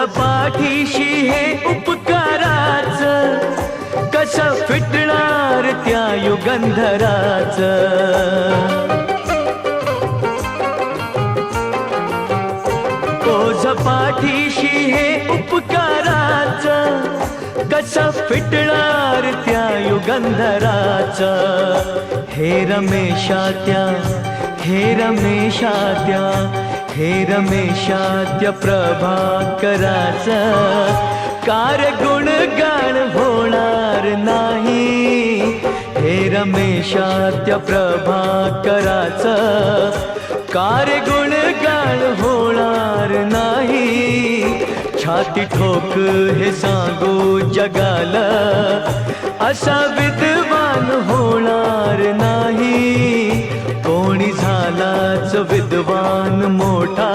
पाठीशी हे उपकाराच, कसं फिटणार त्या युगंधराच. ओझ पाठीशी हे उपकाराच, कसं फिटणार त्या युगंधराच. हे रमेशात्या, हे रमेशात्या, हे रमेशात्या प्रभाकराच, कार गुणगान होणार नाही. हे रमेशात्या प्रभाकराच, कार गुणगान होणार नाही. छाती ठोक हे सांगू जगाला, असा विद्वान होणार नाही. कोणी झालाच विद्वान मोठा.